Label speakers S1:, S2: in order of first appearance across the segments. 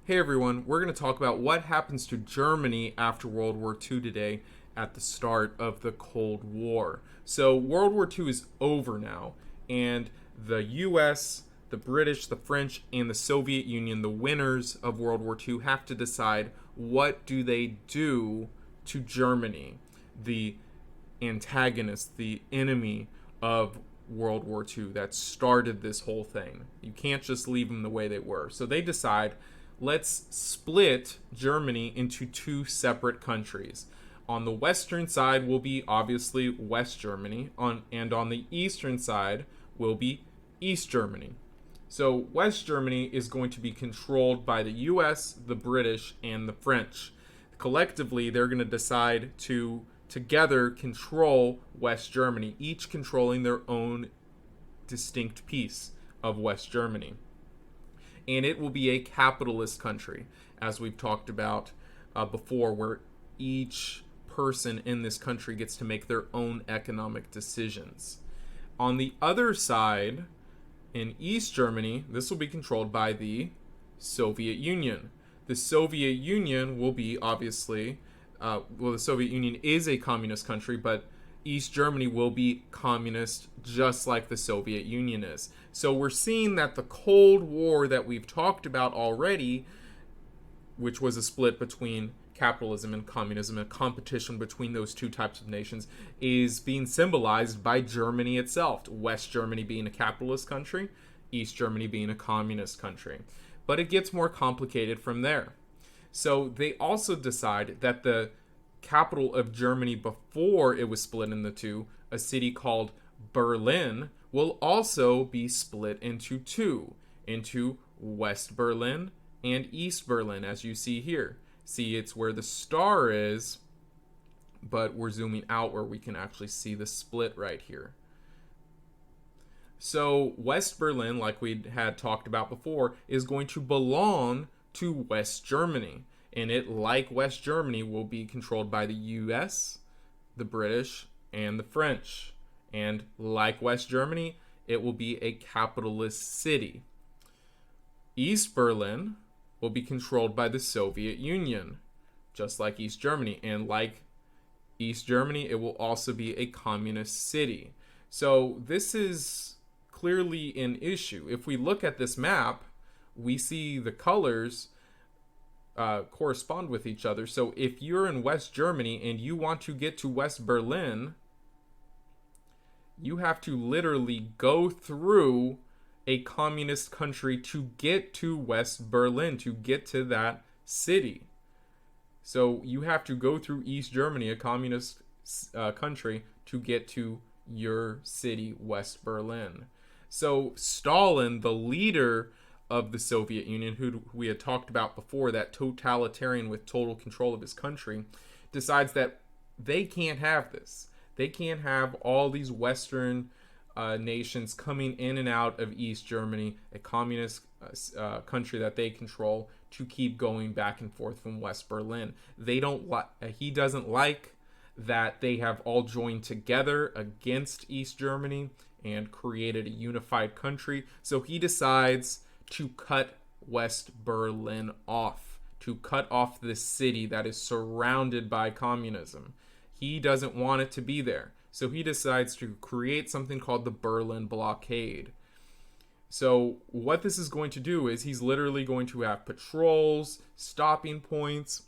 S1: Hey everyone, we're going to talk about what happens to Germany after World War II today at the start of the Cold War. So, World War II is over now, and the US, the British, the French, and the Soviet Union, the winners of World War II, have to decide what do they do to Germany, the antagonist, the enemy of World War II that started this whole thing. You can't just leave them the way they were. So they decide, let's split Germany into two separate countries. On the western side will be obviously West Germany, and on the eastern side will be East Germany. So West Germany is going to be controlled by the US, the British, and the French. Collectively, they're going to decide to together control West Germany, each controlling their own distinct piece of West Germany. And it will be a capitalist country, as we've talked about before, where each person in this country gets to make their own economic decisions. On the other side, in East Germany, this will be controlled by the Soviet Union. The Soviet Union will be obviously, the Soviet Union is a communist country, but East Germany will be communist just like the Soviet Union is. So we're seeing that the Cold War that we've talked about already, which was a split between capitalism and communism, a competition between those two types of nations, is being symbolized by Germany itself. West Germany being a capitalist country, East Germany being a communist country. But it gets more complicated from there. So they also decide that the capital of Germany before it was split into two, a city called Berlin, will also be split into two, into West Berlin and East Berlin, as you see here. See, it's where the star is, but we're zooming out where we can actually see the split right here. So West Berlin, like we had talked about before, is going to belong to West Germany. And it, like West Germany, will be controlled by the US, the British, and the French. And like West Germany, it will be a capitalist city. East Berlin will be controlled by the Soviet Union, just like East Germany. And like East Germany, it will also be a communist city. So this is clearly an issue. If we look at this map, we see the colors correspond with each other. So if you're in West Germany and you want to get to West Berlin, you have to literally go through a communist country to get to West Berlin, to get to that city. So you have to go through East Germany, a communist country, to get to your city, West Berlin. So Stalin, the leader of the Soviet Union, who we had talked about before, that totalitarian with total control of his country, decides that they can't have this. They can't have all these Western nations coming in and out of East Germany, a communist country that they control, to keep going back and forth from West Berlin. He doesn't like that they have all joined together against East Germany and created a unified country. So he decides to cut West Berlin off, to cut off this city that is surrounded by communism. He doesn't want it to be there. So he decides to create something called the Berlin Blockade. So what this is going to do is he's literally going to have patrols, stopping points,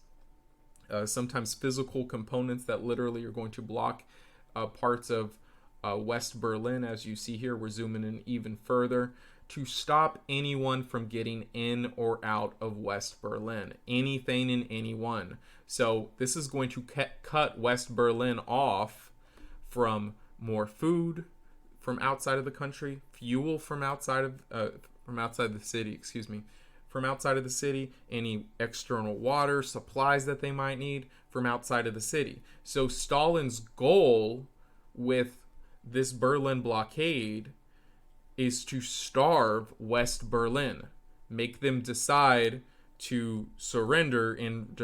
S1: sometimes physical components that literally are going to block parts of West Berlin. As you see here, we're zooming in even further, to stop anyone from getting in or out of West Berlin, anything and anyone. So this is going to cut West Berlin off from more food from outside of the country, fuel from outside of the city, from outside of the city, any external water, supplies that they might need from outside of the city. So Stalin's goal with this Berlin blockade is to starve West Berlin, make them decide to surrender and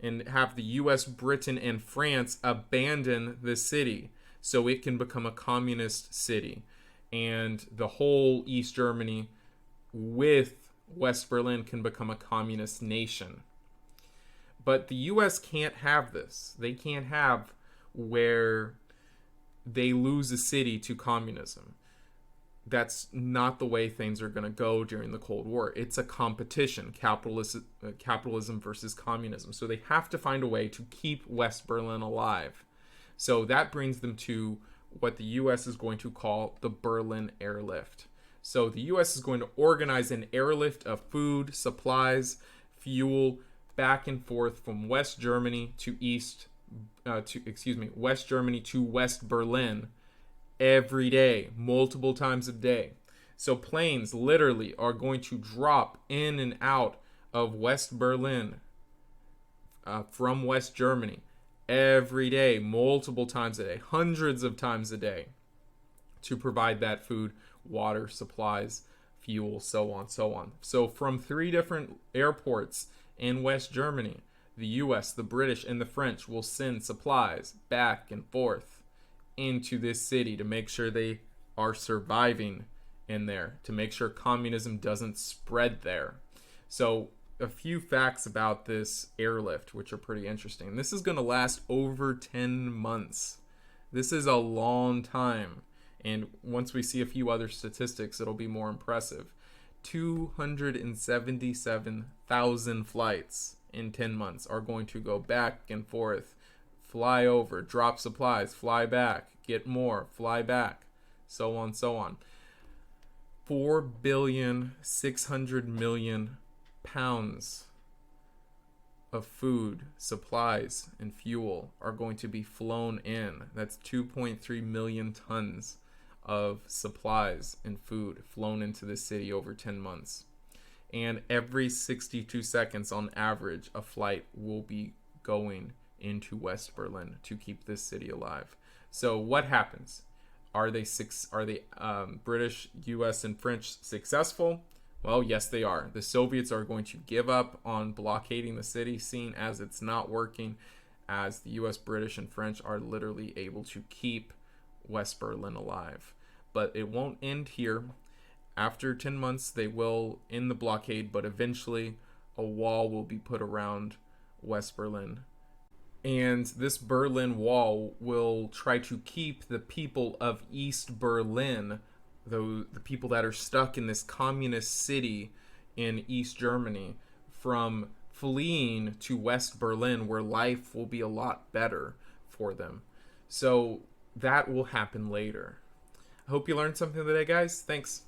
S1: and have the US, Britain, and France abandon the city so it can become a communist city. And the whole East Germany with West Berlin can become a communist nation. But the US can't have this. They can't have where they lose a city to communism. That's not the way things are going to go during the Cold War. It's a competition, capitalism versus communism. So they have to find a way to keep West Berlin alive. So that brings them to what the US is going to call the Berlin Airlift. So the US is going to organize an airlift of food, supplies, fuel back and forth from West Germany to West Germany to West Berlin every day, multiple times a day. So planes literally are going to drop in and out of West Berlin from West Germany every day, multiple times a day, hundreds of times a day, to provide that food, water, supplies, fuel, so on, so on. So from 3 different airports in West Germany, the US, the British, and the French will send supplies back and forth into this city to make sure they are surviving in there, to make sure communism doesn't spread there. So a few facts about this airlift, which are pretty interesting. This is going to last over 10 months. This is a long time. And once we see a few other statistics, it'll be more impressive. 277,000 flights in 10 months are going to go back and forth, fly over, drop supplies, fly back, get more, fly back, so on, so on. 4,600,000,000 pounds of food, supplies, and fuel are going to be flown in. That's 2.3 million tons of supplies and food flown into the city over 10 months. And every 62 seconds on average, a flight will be going into West Berlin to keep this city alive. So what happens? Are they British, US, and French successful? Well, yes, they are. The Soviets are going to give up on blockading the city, seeing as it's not working, as the US, British, and French are literally able to keep West Berlin alive. But it won't end here. After 10 months, they will end the blockade, but eventually a wall will be put around West Berlin. And this Berlin Wall will try to keep the people of East Berlin, the people that are stuck in this communist city in East Germany, from fleeing to West Berlin, where life will be a lot better for them. So that will happen later. I hope you learned something today, guys. Thanks.